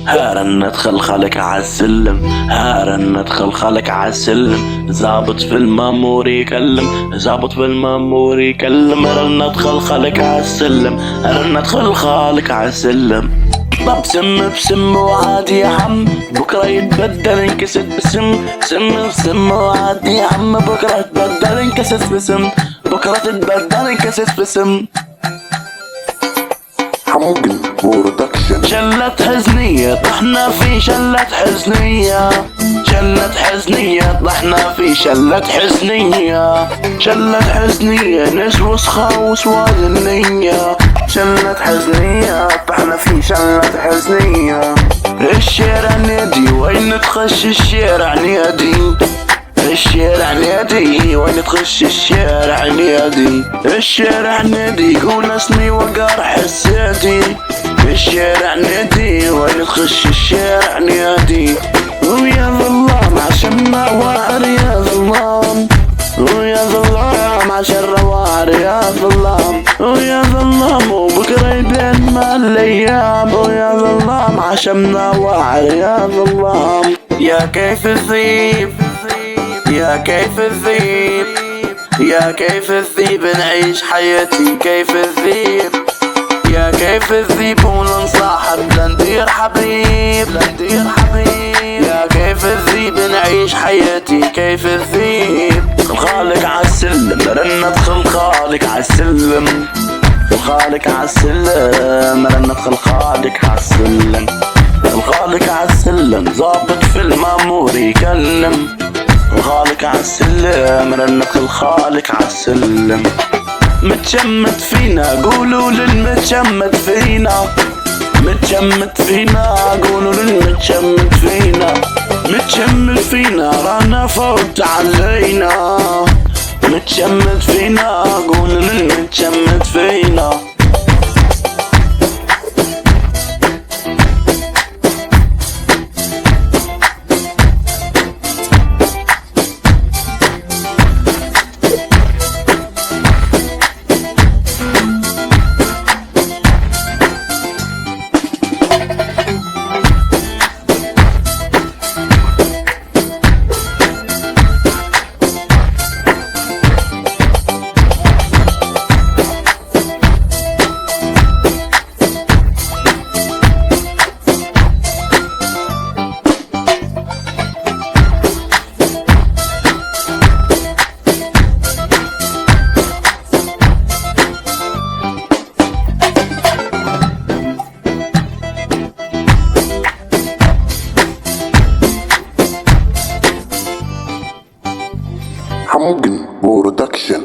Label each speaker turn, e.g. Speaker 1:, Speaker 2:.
Speaker 1: هارنت خلخلك عالسلم، هارنت خلخلك عالسلم، زابط في المامور يكلم، زابط في المامور يكلم، رنت خلخلك عالسلم، رنت خلخلك عالسلم. بسم بسم وعادي يا عم، بكرة يتبدل انكسد بسم، سم بسم وعادي يا عم، بكرة يتبدل انكسد بسم، بكرة تتبدل انكسد بسم.
Speaker 2: حموقن برودكشن.
Speaker 1: شلة حزنية طحنا في شلة حزنية، شلة حزنية طحنا في شلة حزنية، شلة حزنية نسوى سخاوس النية، شلة حزنية طحنا في شلة حزنية. الشارع نادي وين تخش الشارع نادي، الشارع نادي وين تخش الشارع نادي، الشارع نادي قول اسمي وقار حسادي، الشارع نادي وين تخش الشارع نادي. ويا ظلام عشان نوار يا ظلام، ويا ظلام عشان روار يا ظلام، ويا ظلام وبكرة يبين مع الايام، ويا ظلام عشان نوار يا ظلام. يا كيف الذيب، يا كيف الذيب، يا كيف الذيب نعيش حياتي كيف الذيب، يا كيف الذيب ونصاحب لندير حبيب، لندير حبيب، يا كيف الذيب نعيش حياتي كيف الذيب. خلخالك عالسلم رنت خلخالك عالسلم، خلخالك عالسلم رنت خلخالك عالسلم، خلخالك عالسلم ظابط في المامور يكلم، خلخالك عالسلم رنت خلخالك عالسلم. متشمت فينا قولوا للمتشمت فينا، متشمت فينا قولوا للمتشمت فينا، متشمت فينا رانا فوت علينا، متشمت فينا قولوا للمتشمت فينا.
Speaker 2: حموقن برودكشن.